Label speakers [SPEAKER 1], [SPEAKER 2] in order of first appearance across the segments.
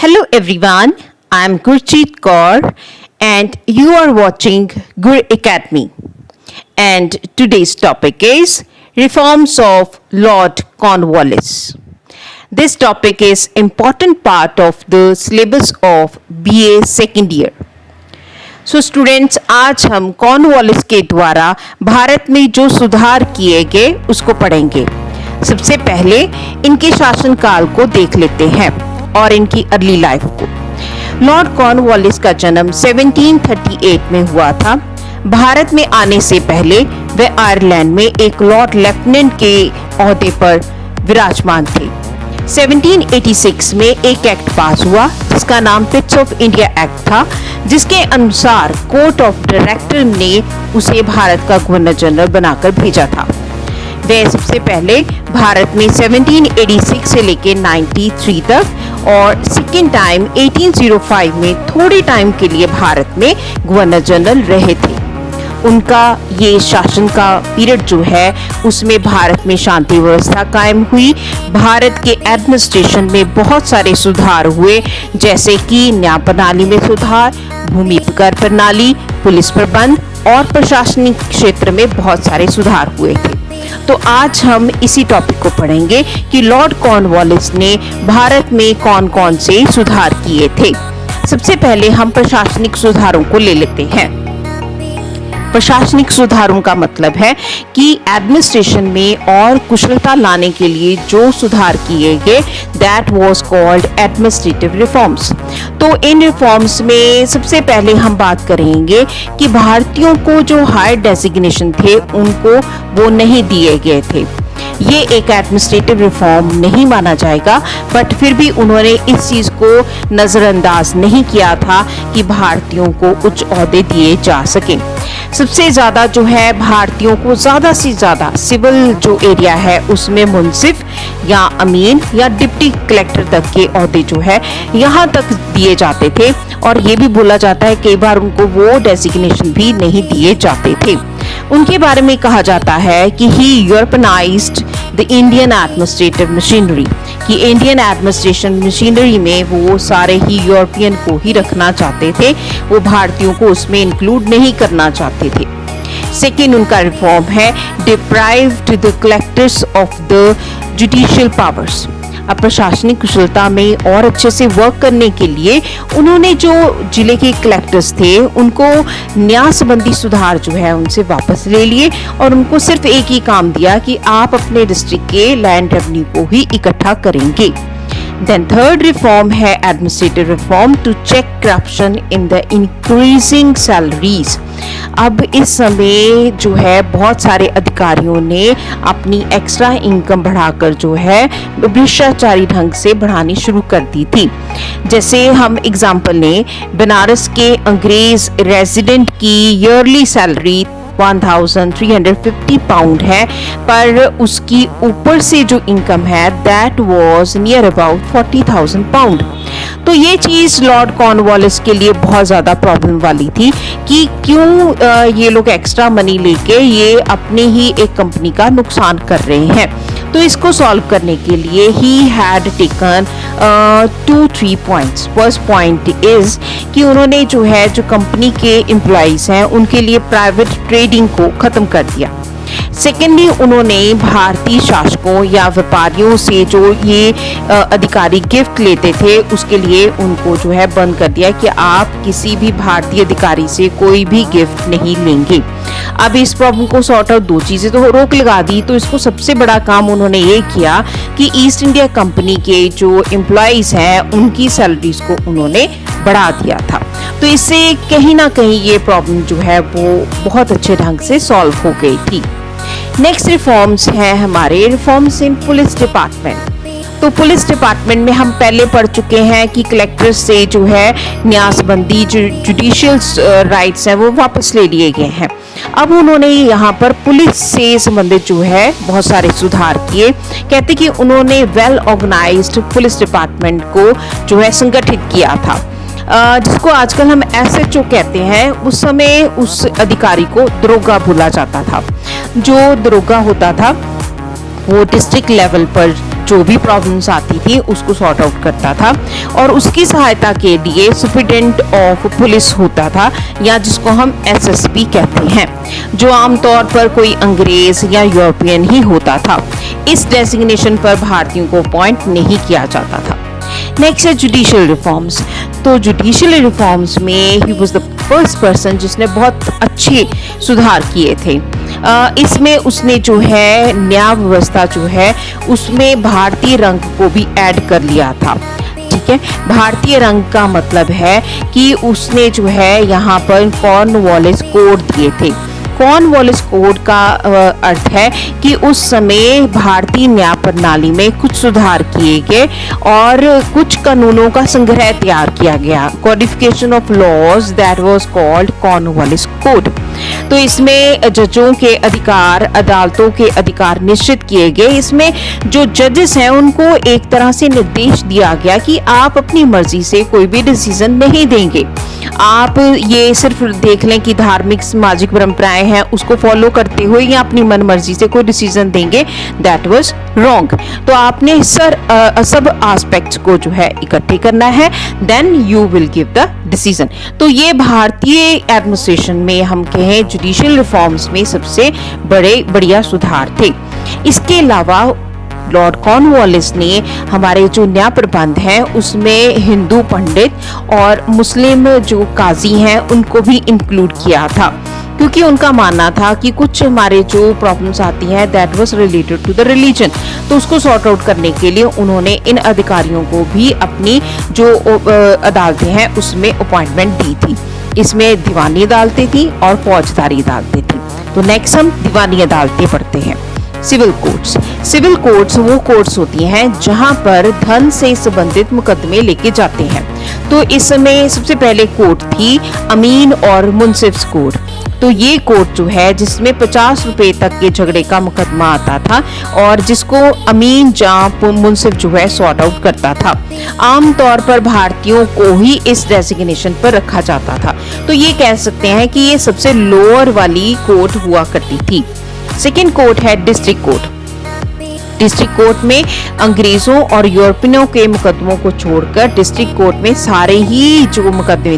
[SPEAKER 1] Hello everyone, I am Gurjeet Kaur and you are watching Gur Academy. And today's topic is Reforms of Lord Cornwallis. This topic is important part of the syllabus of BA second year. So students, आज हम Cornwallis के द्वारा भारत में जो सुधार किए गए उसको पढ़ेंगे। सबसे पहले इनके शासनकाल को देख लेते हैं और इनकी अर्ली लाइफ को। लॉर्ड कॉर्नवालिस का जन्म 1738 में हुआ था। भारत में आने से पहले वे आयरलैंड में एक लॉर्ड लेफ्टिनेंट के ओहदे पर विराजमान थे। 1786 में एक एक्ट पास हुआ जिसका नाम पिट्स ऑफ इंडिया एक्ट था, जिसके अनुसार कोर्ट ऑफ डायरेक्टर ने उसे भारत का गवर्नर जनरल बनाकर भेजा था। वह सबसे पहले भारत में 1786 से लेकर 93 तक और सेकेंड टाइम 1805 में थोड़े टाइम के लिए भारत में गवर्नर जनरल रहे थे। उनका ये शासन का पीरियड जो है उसमें भारत में शांति व्यवस्था कायम हुई। भारत के एडमिनिस्ट्रेशन में बहुत सारे सुधार हुए, जैसे कि न्याय प्रणाली में सुधार, भूमि कर प्रणाली, पुलिस प्रबंध और प्रशासनिक क्षेत्र में बहुत सारे सुधार हुए थे। तो आज हम इसी टॉपिक को पढ़ेंगे कि लॉर्ड कॉर्नवालिस ने भारत में कौन कौन से सुधार किए थे। सबसे पहले हम प्रशासनिक सुधारों को ले लेते हैं। प्रशासनिक सुधारों का मतलब है कि एडमिनिस्ट्रेशन में और कुशलता लाने के लिए जो सुधार किए गए, that was called administrative reforms. तो इन रिफॉर्म्स में सबसे पहले हम बात करेंगे कि भारतीयों को जो हायर डेजिग्नेशन थे उनको वो नहीं दिए गए थे। ये एक एडमिनिस्ट्रेटिव रिफॉर्म नहीं माना जाएगा, बट फिर भी उन्होंने इस चीज को नजरअंदाज नहीं किया था कि भारतीयों को उच्च ओहदे दिए जा सके। सबसे ज्यादा जो है भारतीयों को ज्यादा से ज्यादा सिविल जो एरिया है उसमें मुंसिफ या अमीन या डिप्टी कलेक्टर तक के ओहदे जो है यहाँ तक दिए जाते थे, और ये भी बोला जाता है कई बार उनको वो डेजिग्नेशन भी नहीं दिए जाते थे। उनके बारे में कहा जाता है कि ही यूरोपनाइज्ड द इंडियन एडमिनिस्ट्रेटिव मशीनरी, कि इंडियन एडमिनिस्ट्रेशन मशीनरी में वो सारे ही यूरोपियन को ही रखना चाहते थे, वो भारतीयों को उसमें इंक्लूड नहीं करना चाहते थे। सेकेंड उनका रिफॉर्म है deprived the collectors of the judicial powers. अब प्रशासनिक कुशलता में और अच्छे से वर्क करने के लिए उन्होंने जो जिले के कलेक्टर्स थे उनको न्याय संबंधी सुधार जो है उनसे वापस ले लिए और उनको सिर्फ एक ही काम दिया कि आप अपने डिस्ट्रिक्ट के लैंड रेवेन्यू को ही इकट्ठा करेंगे। देन थर्ड रिफॉर्म है administrative reform to check corruption in the increasing salaries. अब इस समय जो है बहुत सारे अधिकारियों ने अपनी एक्स्ट्रा इनकम बढ़ाकर जो है भ्रष्टाचारी ढंग से बढ़ानी शुरू कर दी थी। जैसे हम एग्जांपल लें, बनारस के अंग्रेज रेजिडेंट की ईयरली सैलरी 1350 पाउंड है, पर उसकी ऊपर से जो इनकम है that was near about 40,000 pound. तो ये चीज लॉर्ड कॉर्नवालिस के लिए बहुत ज्यादा प्रॉब्लम वाली थी कि क्यों ये लोग एक्स्ट्रा मनी लेके ये अपने ही एक कंपनी का नुकसान कर रहे हैं। तो इसको सॉल्व करने के लिए he had taken 2-3 points. First point is कि उन्होंने जो है जो कंपनी के एम्प्लॉइज हैं उनके लिए प्राइवेट ट्रेडिंग को खत्म कर दिया। सेकेंडली उन्होंने भारतीय शासकों या व्यापारियों से जो ये अधिकारी गिफ्ट लेते थे उसके लिए उनको जो है बंद कर दिया कि आप किसी भी भारतीय अधिकारी से कोई भी गिफ्ट नहीं लेंगे। अब इस प्रॉब्लम को सॉर्ट आउट दो चीजें तो रोक लगा दी, तो इसको सबसे बड़ा काम उन्होंने ये किया कि ईस्ट इंडिया कंपनी के जो एम्प्लॉइज हैं उनकी सैलरीज को उन्होंने बढ़ा दिया था। तो इससे कहीं ना कहीं ये प्रॉब्लम जो है वो बहुत अच्छे ढंग से सॉल्व हो गई थी। नेक्स्ट रिफॉर्म्स हैं हमारे रिफॉर्म्स इन पुलिस डिपार्टमेंट। तो पुलिस डिपार्टमेंट में हम पहले पढ़ चुके हैं कि कलेक्टर से जो है न्याय संबंधी जो जुडिशियल राइट्स हैं वो वापस ले लिए गए हैं। अब उन्होंने यहाँ पर पुलिस से संबंधित जो है बहुत सारे सुधार किए। कहते कि उन्होंने वेल ऑर्गेनाइज्ड पुलिस डिपार्टमेंट को जो है संगठित किया था, जिसको आजकल हम एसएचओ कहते हैं। उस समय उस अधिकारी को दरोगा बोला जाता था। जो दरोगा होता था वो डिस्ट्रिक्ट लेवल पर जो भी प्रॉब्लम्स आती थी उसको सॉर्ट आउट करता था। और उसकी सहायता के लिए सुप्रिटेंडेंट ऑफ पुलिस होता था, या जिसको हम एसएसपी कहते हैं, जो आमतौर पर कोई अंग्रेज या यूरोपियन ही होता था। इस डेजिग्नेशन पर भारतीयों को अपॉइंट नहीं किया जाता था। नेक्स्ट है जुडिशियल रिफॉर्म्स। तो जुडिशियल रिफॉर्म्स में he was the first person जिसने बहुत अच्छे सुधार किए थे। इसमें उसने जो है न्याय व्यवस्था जो है उसमें भारतीय रंग को भी ऐड कर लिया था। ठीक है, भारतीय रंग का मतलब है कि उसने जो है यहाँ पर कॉर्नवालिस कोड दिए थे। कॉर्नवालिस कोड का अर्थ है कि उस समय भारतीय न्याय प्रणाली में कुछ सुधार किए गए और कुछ कानूनों का संग्रह तैयार किया गया। Codification of laws that was called Cornwallis code. तो इसमें जजों के अधिकार, अदालतों के अधिकार निश्चित किए गए। इसमें जो जजेस हैं उनको एक तरह से निर्देश दिया गया कि आप अपनी मर्जी से कोई भी डिसीजन नहीं देंगे। आप ये सिर्फ देख लें कि धार्मिक सामाजिक परंपराएं हैं उसको फॉलो करते हुए या अपनी मन मर्जी से कोई डिसीजन देंगे, दैट वाज रॉन्ग। तो आपने सब एस्पेक्ट्स को जो है इकट्ठे करना है, then you will give the decision. तो ये भारतीय एडमिनिस्ट्रेशन में हम कहें जुडिशियल रिफॉर्म्स में सबसे बढ़िया सुधार थे। इसके अलावा लॉर्ड कॉर्नवालिस ने हमारे जो न्याय प्रबंध है उसमें हिंदू पंडित और मुस्लिम जो काजी हैं उनको भी इंक्लूड किया था, क्योंकि उनका मानना था कि कुछ हमारे जो प्रॉब्लम्स आती हैं that was related to the religion, तो उसको सॉर्ट आउट करने के लिए उन्होंने इन अधिकारियों को भी अपनी जो अदालतें हैं उसमें अपॉइंटमेंट दी थी। इसमें दीवानी अदालतें थी और फौजदारी अदालतें थी। तो नेक्स्ट हम दीवानी अदालतें पढ़ते हैं। Civil courts. सिविल कोर्ट्स वो कोर्ट्स होती हैं जहां पर धन से संबंधित मुकदमे लेके जाते हैं। तो इस समय सबसे पहले कोर्ट थी अमीन और मुंसिफ्स कोर्ट। तो ये कोर्ट जो है जिसमें 50 रुपए तक के झगड़े का मुकदमा आता था और जिसको अमीन या मुंसिफ जो है सॉर्ट आउट करता था। आमतौर पर भारतीयों को ही इस डेजिग्नेशन पर रखा जाता था। तो ये कह सकते हैं कि ये सबसे लोअर वाली कोर्ट हुआ करती थी। सेकेंड कोर्ट है डिस्ट्रिक्ट कोर्ट। डिस्ट्रिक्ट कोर्ट में अंग्रेजों और यूरोपियनों के मुकदमों को छोड़कर डिस्ट्रिक्ट कोर्ट में सारे ही जो मुकदमे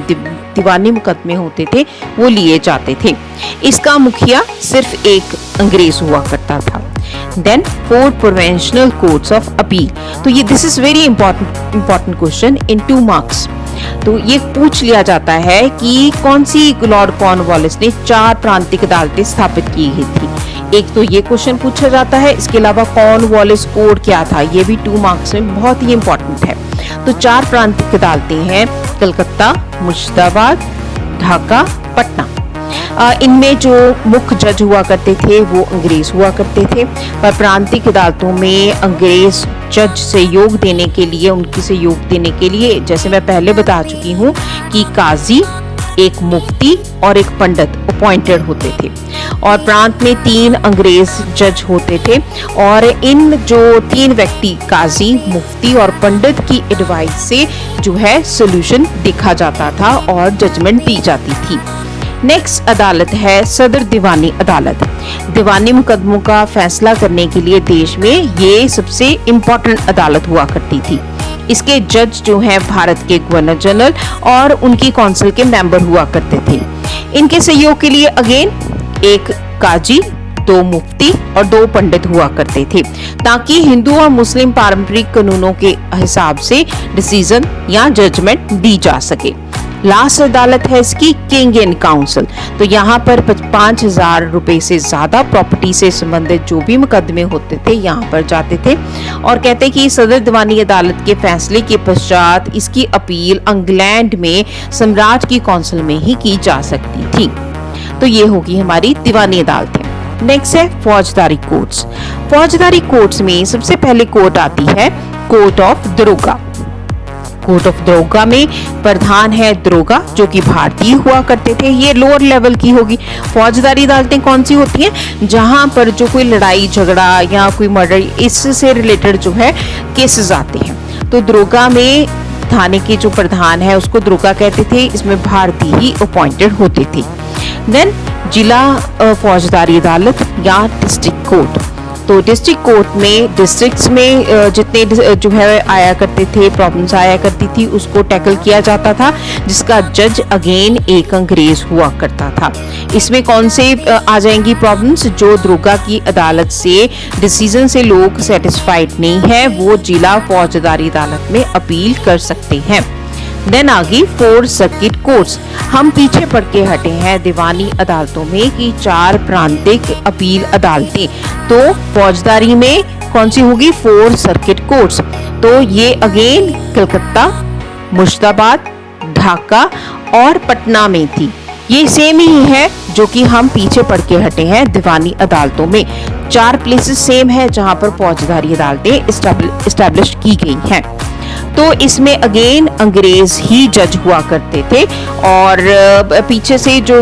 [SPEAKER 1] दीवानी मुकदमे होते थे वो लिए जाते थे। इसका मुखिया सिर्फ एक अंग्रेज हुआ करता था। Then 4 provincial courts of appeal. तो ये this is very important question in 2 marks. तो ये पूछ लिया जाता है कि कौन सी लॉर्ड कॉर्नवालिस ने 4 प्रांतिक अदालतें स्थापित की गई थी। एक तो ये क्वेश्चन पूछा जाता है। इसके अलावा कॉर्नवालिस कोड क्या था, ये भी 2 मार्क्स में बहुत ही इंपॉर्टेंट है। तो 4 प्रांतिक अदालतें हैं, कलकत्ता, मुर्शिदाबाद, ढाका, पटना। इनमें जो मुख्य जज हुआ करते थे वो अंग्रेज हुआ करते थे, पर प्रांतिक अदालतों में अंग्रेज जज सहयोग देने के लिए, उनकी सहयोग देने के लिए, जैसे मैं पहले बता चुकी हूँ कि काजी, एक मुफ्ती और एक पंडित अपॉइंटेड होते थे। और प्रांत में 3 अंग्रेज जज होते थे और इन जो 3 व्यक्ति काजी, मुफ्ती और पंडित की एडवाइस से जो है सोल्यूशन देखा जाता था और जजमेंट दी जाती थी। नेक्स्ट अदालत है सदर दीवानी अदालत। दीवानी मुकदमों का फैसला करने के लिए देश में ये सबसे इम्पोर्टेंट अदालत हुआ करती थी। इसके जज जो हैं भारत के गवर्नर जनरल और उनकी काउंसिल के मेंबर हुआ करते थे। इनके सहयोग के लिए अगेन एक काजी, 2 मुफ्ती और 2 पंडित हुआ करते थे, ताकि हिंदू और मुस्लिम पारंपरिक कानूनों के हिसाब से डिसीजन या जजमेंट दी जा सके। लास्ट अदालत है इसकी किंग एंड काउंसिल। तो यहाँ पर 5,000 रुपए से ज्यादा प्रॉपर्टी से संबंधित जो भी मुकदमे होते थे यहाँ पर जाते थे और कहते कि सदर दीवानी अदालत के फैसले के पश्चात इसकी अपील इंग्लैंड में सम्राट की काउंसिल में ही की जा सकती थी। तो ये होगी हमारी दीवानी अदालतें। नेक्स्ट है फौजदारी कोर्ट्स। फौजदारी कोर्ट्स में सबसे पहले कोर्ट आती है कोर्ट ऑफ दरोगा। कोर्ट ऑफ दरोगा में प्रधान है दरोगा जो कि भारतीय हुआ करते थे। ये लोअर लेवल की होगी। फौजदारी अदालतें कौन सी होती हैं? जहां पर जो कोई लड़ाई झगड़ा या कोई मर्डर इससे रिलेटेड जो है केसेस आते हैं। तो दरोगा में थाने के जो प्रधान है उसको दरोगा कहते थे। इसमें भारतीय ही अपॉइंटेड होते थे। देन जिला फौजदारी अदालत या डिस्ट्रिक्ट कोर्ट। तो डिस्ट्रिक्ट कोर्ट में डिस्ट्रिक्ट्स में जितने जो है आया करते थे, प्रॉब्लम्स आया करती थी, उसको टैकल किया जाता था, जिसका जज अगेन एक अंग्रेज हुआ करता था। इसमें कौन से आ जाएंगी प्रॉब्लम्स? जो दरोगा की अदालत से डिसीजन से लोग सेटिस्फाइड नहीं है, वो जिला फौजदारी अदालत में अपील कर सकते हैं। देन आगे 4 सर्किट कोर्ट्स। हम पीछे पढ़ के हटे हैं दीवानी अदालतों में कि 4 प्रांतिक अपील अदालतें। तो फौजदारी में कौन सी होगी? 4 सर्किट कोर्ट्स। तो ये अगेन कलकत्ता, मुर्शिदाबाद, ढाका और पटना में थी। ये सेम ही है जो कि हम पीछे पढ़ के हटे हैं दीवानी अदालतों में। 4 प्लेसेस सेम है जहां पर फौजदारी अदालतें इस्टेब्लिश की गई हैं। तो इसमें अगेन अंग्रेज ही जज हुआ करते थे और पीछे से जो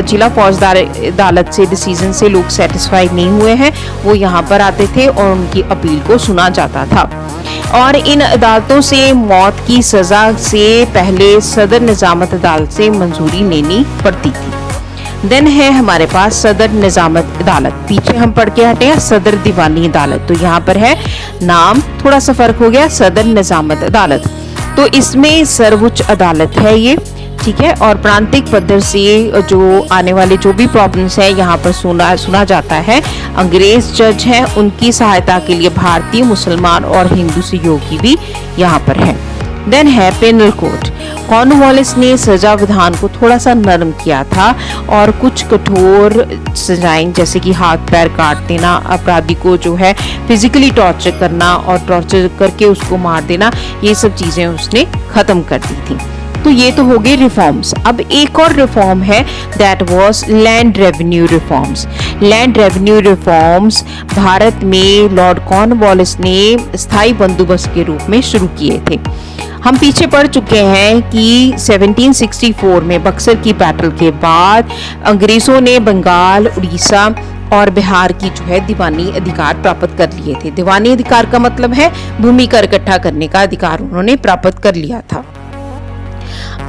[SPEAKER 1] जिला फौजदारी अदालत से डिसीजन से लोग सेटिस्फाइड नहीं हुए हैं, वो यहाँ पर आते थे और उनकी अपील को सुना जाता था। और इन अदालतों से मौत की सजा से पहले सदर निजामत अदालत से मंजूरी लेनी पड़ती थी। देन है हमारे पास सदर निजामत अदालत। पीछे हम पढ़ के हटे हैं सदर दीवानी अदालत, तो यहाँ पर है नाम थोड़ा सा फर्क हो गया, सदर निजामत अदालत। तो इसमें सर्वोच्च अदालत है ये, ठीक है। और प्रांतिक पद्धति से जो आने वाले जो भी प्रॉब्लम्स है यहाँ पर सुना जाता है। अंग्रेज जज हैं, उनकी सहायता के लिए भारतीय, मुसलमान और हिंदू सहयोगी भी यहाँ पर है। देन है पेनल कोड। कॉर्नवालिस ने सजा विधान को थोड़ा सा नरम किया था और कुछ कठोर सजाएं जैसे कि हाथ पैर काट देना, अपराधी को जो है फिजिकली टॉर्चर करना और टॉर्चर करके उसको मार देना, ये सब चीजें उसने खत्म कर दी थी। तो ये तो हो गए रिफॉर्म्स। अब एक और रिफॉर्म है, that was land revenue reforms. Land revenue reforms Bharat में लॉर्ड कॉर्नवालिस ने स्थायी बंदोबस्त के रूप में शुरू किए थे। हम पीछे पढ़ चुके हैं कि 1764 में बक्सर की बैटल के बाद अंग्रेजों ने बंगाल, उड़ीसा और बिहार की जो है दीवानी अधिकार प्राप्त कर लिए थे। दीवानी अधिकार का मतलब है भूमि कर इकट्ठा करने का अधिकार उन्होंने प्राप्त कर लिया था।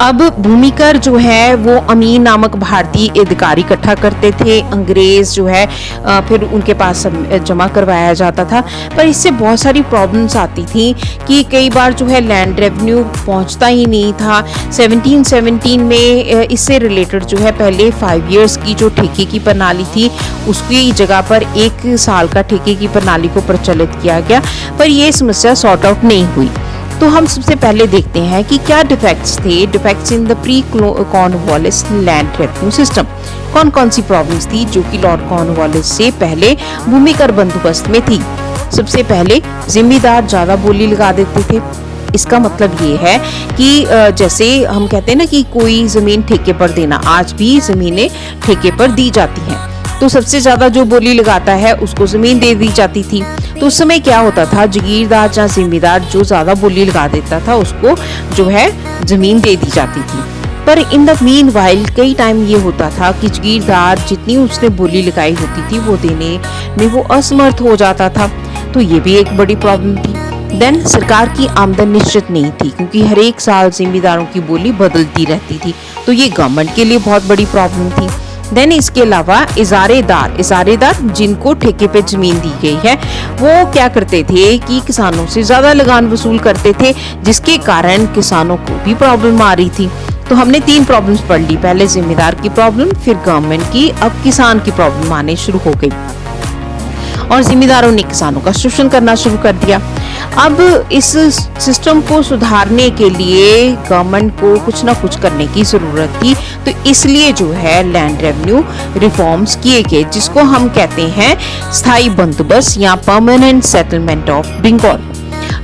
[SPEAKER 1] अब भूमि कर जो है वो अमीन नामक भारतीय अधिकारी इकट्ठा करते थे, अंग्रेज जो है फिर उनके पास जमा करवाया जाता था। पर इससे बहुत सारी प्रॉब्लम्स आती थी कि कई बार जो है लैंड रेवेन्यू पहुंचता ही नहीं था। 1717 में इससे रिलेटेड जो है पहले 5 इयर्स की जो ठेके की प्रणाली थी उसकी जगह पर 1 साल का ठेके की प्रणाली को प्रचलित किया गया, पर ये समस्या सॉर्ट आउट नहीं हुई। तो हम सबसे पहले देखते हैं कि क्या डिफेक्ट्स थे, defects in the pre Cornwallis land revenue system. कौन कौन सी प्रॉब्लम्स थी जो कि लॉर्ड कॉर्नवालिस से पहले भूमि कर बंदोबस्त में थी। सबसे पहले जिम्मेदार ज्यादा बोली लगा देते थे। इसका मतलब ये है कि जैसे हम कहते हैं ना कि कोई जमीन ठेके पर देना, आज भी जमीनें ठेके पर दी जाती हैं, तो सबसे ज्यादा जो बोली लगाता है उसको जमीन दे दी जाती थी। तो उस समय क्या होता था, जागीरदार या जिम्मेदार जो ज्यादा बोली लगा देता था उसको जो है जमीन दे दी जाती थी। पर इन द मीन वाइल कई टाइम ये होता था कि जागीरदार जितनी उसने बोली लगाई होती थी वो देने में वो असमर्थ हो जाता था, तो ये भी एक बड़ी प्रॉब्लम थी। देन सरकार की आमदन निश्चित नहीं थी क्योंकि हर एक साल जिम्मेदारों की बोली बदलती रहती थी, तो ये गवर्नमेंट के लिए बहुत बड़ी प्रॉब्लम थी। देन इसके अलावा इजारेदार जिनको ठेके पे जमीन दी गई है वो क्या करते थे कि किसानों से ज्यादा लगान वसूल करते थे, जिसके कारण किसानों को भी प्रॉब्लम आ रही थी। तो हमने 3 प्रॉब्लम्स पढ़ ली, पहले जिम्मेदार की प्रॉब्लम, फिर गवर्नमेंट की, अब किसान की प्रॉब्लम आने शुरू हो गई और जिम्मेदारों ने किसानों का शोषण करना शुरू कर दिया। अब इस सिस्टम को सुधारने के लिए गवर्नमेंट को कुछ ना कुछ करने की जरूरत थी, तो इसलिए जो है लैंड रेवेन्यू रिफॉर्म्स किए गए, जिसको हम कहते हैं स्थायी बंदोबस्त या परमानेंट सेटलमेंट ऑफ बंगाल।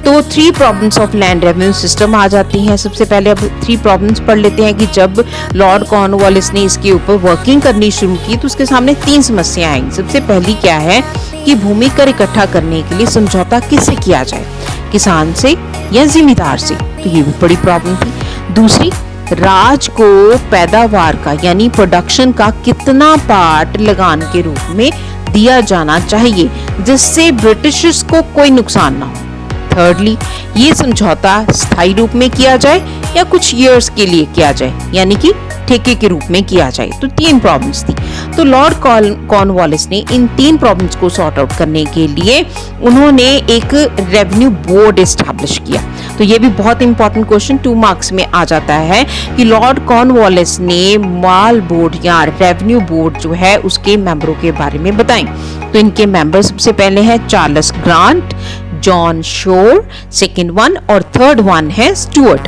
[SPEAKER 1] तो 3 problems of land revenue system आ जाती हैं। सबसे पहले अब 3 प्रॉब्लम्स पढ़ लेते हैं कि जब लॉर्ड कॉर्नवालिस ने इसके ऊपर वर्किंग करनी शुरू की तो उसके सामने 3 समस्याएं आई। सबसे पहली क्या है कि भूमि कर इकट्ठा करने के लिए समझौता किससे किया जाए, किसान से या जिम्मेदार से, तो ये भी बड़ी प्रॉब्लम थी। दूसरी, राज को पैदावार का यानी प्रोडक्शन का कितना पार्ट लगान के रूप में दिया जाना चाहिए जिससे ब्रिटिशर्स को कोई नुकसान ना हो। थर्डली, ये समझौता स्थायी रूप में किया जाए या कुछ ईयर्स के लिए किया जाए, यानी कि ठेके के रूप में किया जाए। तो 3 प्रॉब्लम्स थी। तो लॉर्ड कॉर्नवालिस ने इन 3 प्रॉब्लम्स को सॉर्ट आउट करने के लिए उन्होंने एक रेवेन्यू बोर्ड एस्टैब्लिश किया। तो ये भी बहुत इंपॉर्टेंट क्वेश्चन 2 मार्क्स में आ जाता है कि लॉर्ड कॉर्नवालिस ने माल बोर्ड या रेवेन्यू बोर्ड जो है उसके मेंबरों के बारे में बताएं। तो इनके मेंबर सबसे पहले है Charles grant, John Shore second one, और थर्ड वन है स्टुअर्ट।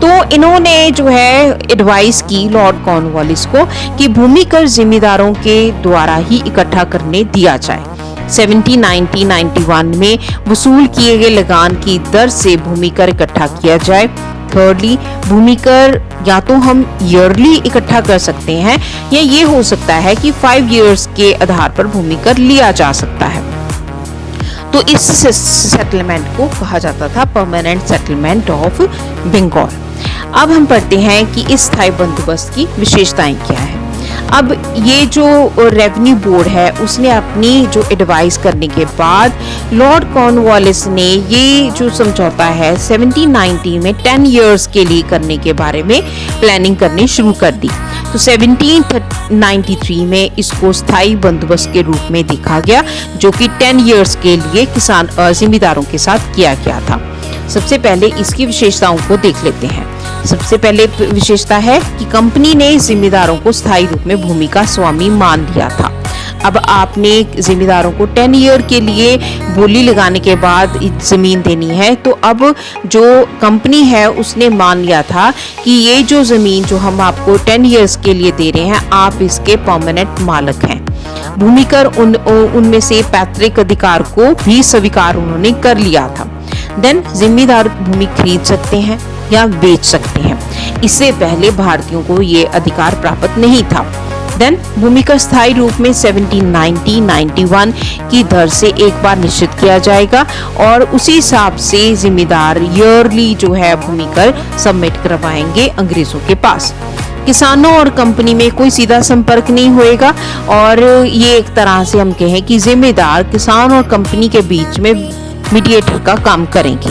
[SPEAKER 1] तो इन्होंने जो है एडवाइस की लॉर्ड कॉर्नवालिस को कि भूमि कर जिम्मेदारों के द्वारा ही इकट्ठा करने दिया जाए। 1790-91 में वसूल किए गए लगान की दर से भूमि कर इकट्ठा किया जाए। थर्डली, भूमि कर या तो हम ईयरली इकट्ठा कर सकते हैं या ये हो सकता है कि 5 इयर्स के आधार पर भूमि कर लिया जा सकता है। तो इस सेटलमेंट को कहा जाता था परमानेंट सेटलमेंट ऑफ बंगाल। अब हम पढ़ते हैं कि इस स्थायी बंदोबस्त की विशेषताएं क्या है। अब ये जो रेवेन्यू बोर्ड है उसने अपनी जो एडवाइस करने के बाद लॉर्ड कॉर्नवालिस ने ये जो समझौता है 1790 में 10 इयर्स के लिए करने के बारे में प्लानिंग करनी शुरू कर दी। तो 1793 में इसको स्थायी बंदोबस्त के रूप में देखा गया, जो कि 10 इयर्स के लिए किसान जिम्मेदारों के साथ किया गया था। सबसे पहले इसकी विशेषताओं को देख लेते हैं। सबसे पहले विशेषता है कि कंपनी ने जिम्मेदारों को स्थायी रूप में भूमि का स्वामी मान लिया था। अब आपने जिम्मेदारों को 10 ईयर के लिए बोली लगाने के बाद जमीन देनी है, तो अब जो कंपनी है उसने मान लिया था कि ये जो जमीन जो हम आपको 10 इयर्स के लिए दे रहे हैं, आप इसके परमानेंट मालिक हैं। भूमि कर उनमें से पैतृक अधिकार को भी स्वीकार उन्होंने कर लिया था। देन जिम्मेदार भूमि खरीद सकते हैं या बेच सकते हैं। इससे पहले भारतीयों को ये अधिकार प्राप्त नहीं था। देन भूमि का स्थायी रूप में 1790-91 की दर से एक बार निश्चित किया जाएगा और उसी हिसाब से जिम्मेदार ईयरली जो है भूमि कर सबमिट करवाएंगे अंग्रेजों के पास। किसानों और कंपनी में कोई सीधा संपर्क नहीं होएगा और ये एक तरह से हम कहें कि जिम्मेदार किसान और कंपनी के बीच में मीडिएटर का काम करेंगे।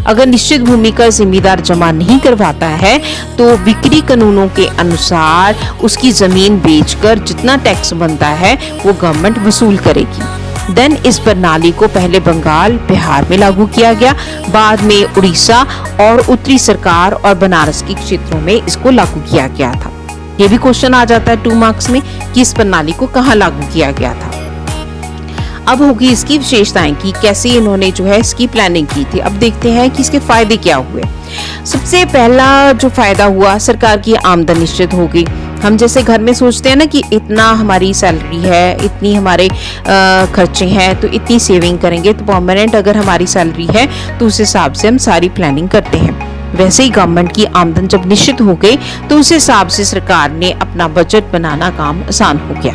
[SPEAKER 1] अगर निश्चित भूमि का जिम्मेदार जमा नहीं करवाता है तो बिक्री कानूनों के अनुसार उसकी जमीन बेचकर जितना टैक्स बनता है वो गवर्नमेंट वसूल करेगी। देन इस प्रणाली को पहले बंगाल, बिहार में लागू किया गया, बाद में उड़ीसा और उत्तरी सरकार और बनारस के क्षेत्रों में इसको लागू किया गया था। ये भी क्वेश्चन आ जाता है 2 मार्क्स में कि इस प्रणाली को कहाँ लागू किया गया था। अब होगी इसकी विशेषताएं कि कैसे इन्होंने जो है इसकी प्लानिंग की थी। अब देखते हैं कि इसके फायदे क्या हुए। सबसे पहला जो फायदा हुआ, सरकार की आमदनी निश्चित हो गई। हम जैसे घर में सोचते हैं ना कि इतना हमारी सैलरी है, इतनी हमारे खर्चे हैं, तो इतनी सेविंग करेंगे। तो परमानेंट अगर हमारी सैलरी है तो उस हिसाब से हम सारी प्लानिंग करते हैं। वैसे ही गवर्नमेंट की आमदन जब निश्चित हो गई तो उस हिसाब से सरकार ने अपना बजट बनाना काम आसान हो गया।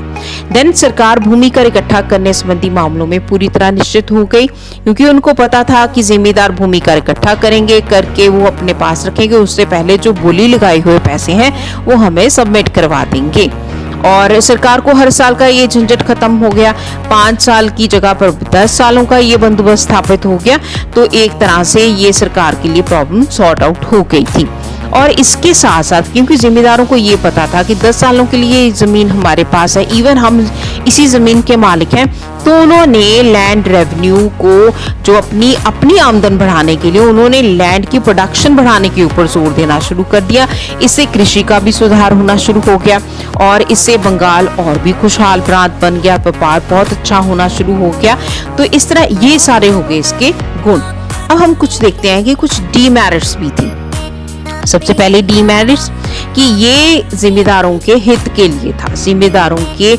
[SPEAKER 1] देन सरकार भूमि कर इकट्ठा करने संबंधी मामलों में पूरी तरह निश्चित हो गई, क्योंकि उनको पता था कि जिम्मेदार भूमि कर इकट्ठा करेंगे, करके वो अपने पास रखेंगे। उससे पहले जो बोली लगाए हुए पैसे हैं वो हमें सबमिट करवा देंगे और सरकार को हर साल का ये झंझट खत्म हो गया। 5 साल की जगह पर 10 सालों का ये बंदोबस्त स्थापित हो गया। तो एक तरह से ये सरकार के लिए प्रॉब्लम सॉर्ट आउट हो गई थी। और इसके साथ साथ क्योंकि जिम्मेदारों को ये पता था कि 10 सालों के लिए जमीन हमारे पास है, इवन हम इसी जमीन के मालिक हैं, तो उन्होंने लैंड रेवेन्यू को जो अपनी आमदन बढ़ाने के लिए उन्होंने लैंड की प्रोडक्शन बढ़ाने के ऊपर जोर देना शुरू कर दिया। इससे कृषि का भी सुधार होना शुरू हो गया और इससे बंगाल और भी खुशहाल प्रांत बन गया, व्यापार बहुत अच्छा होना शुरू हो गया। तो इस तरह ये सारे हो गए इसके गुण। अब हम कुछ देखते हैं कि कुछ डीमेरिट्स भी थी। सबसे पहले डीमेरिट्स कि ये जिम्मेदारों के हित के लिए था। जिम्मेदारों के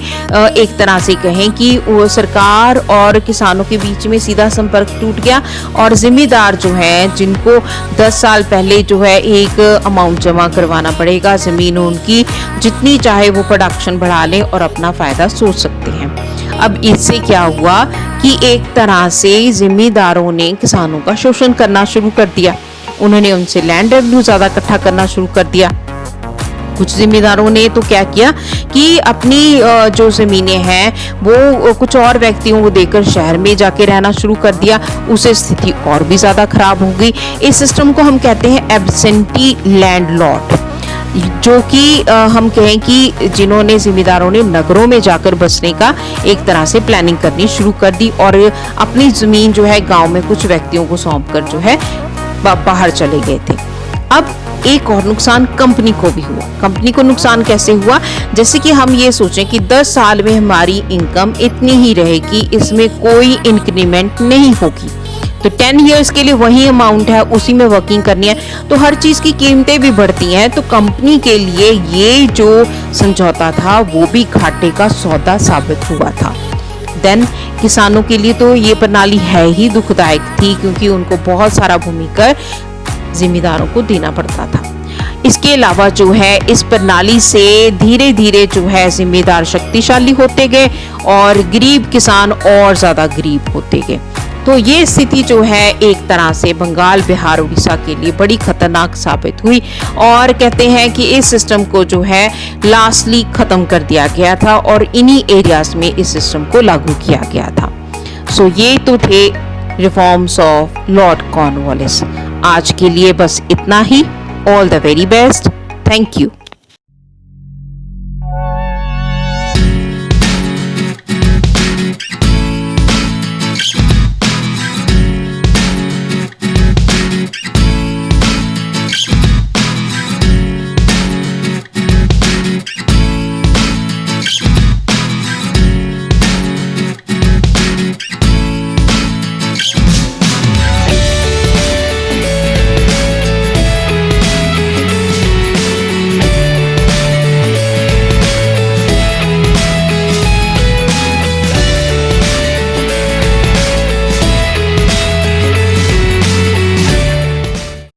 [SPEAKER 1] एक तरह से कहें कि वो सरकार और किसानों के बीच में सीधा संपर्क टूट गया और जिम्मेदार जो है जिनको 10 साल पहले जो है एक अमाउंट जमा करवाना पड़ेगा, जमीन उनकी जितनी चाहे वो प्रोडक्शन बढ़ा लें और अपना फायदा सोच सकते हैं। अब इससे क्या हुआ कि एक तरह से जिम्मेदारों ने किसानों का शोषण करना शुरू कर दिया। उन्होंने उनसे लैंड रेवेन्यू ज्यादा इकट्ठा करना शुरू कर दिया। कुछ जिम्मेदारों ने तो क्या किया कि अपनी जो ज़मीनें हैं वो कुछ और व्यक्तियों को देकर शहर में जाके रहना शुरू कर दिया। उससे स्थिति और भी ज़्यादा खराब हो गई। इस सिस्टम को हम कहते हैं एब्सेंटी लैंडलॉर्ड, जो कि हम कहें कि जिन्होंने जिम्मेदारों ने नगरों में जाकर बसने का एक तरह से प्लानिंग करनी शुरू कर दी और अपनी ज़मीन जो है गांव में कुछ व्यक्तियों को सौंपकर जो है बाहर चले गए थे। अब एक और नुकसान कंपनी को भी हुआ। कंपनी को नुकसान कैसे हुआ? जैसे कि हम ये सोचें कि 10 साल में हमारी इनकम इतनी ही रहेगी, इसमें कोई इंक्रीमेंट नहीं होगी, तो 10 इयर्स के लिए वही अमाउंट है, उसी में वर्किंग करनी है, तो हर चीज की कीमतें भी बढ़ती हैं। तो कंपनी के लिए ये जो समझौता था वो भी घाटे का सौदा साबित हुआ था। देन किसानों के लिए तो ये प्रणाली है ही दुखदायक थी, क्योंकि उनको बहुत सारा भूमि कर जिम्मेदारों को देना पड़ता था। इसके अलावा जो है इस प्रणाली से धीरे धीरे जो है जिम्मेदार शक्तिशाली होते गए और गरीब किसान और ज्यादा गरीब होते गए। तो ये स्थिति जो है एक तरह से बंगाल, बिहार, उड़ीसा के लिए बड़ी खतरनाक साबित हुई और कहते हैं कि इस सिस्टम को जो है लास्टली खत्म कर दिया गया था और इन्हीं एरियाज में इस सिस्टम को लागू किया गया था। सो ये तो थे रिफॉर्म्स ऑफ लॉर्ड कॉर्नवालिस। आज के लिए बस इतना ही। All the very best. Thank you.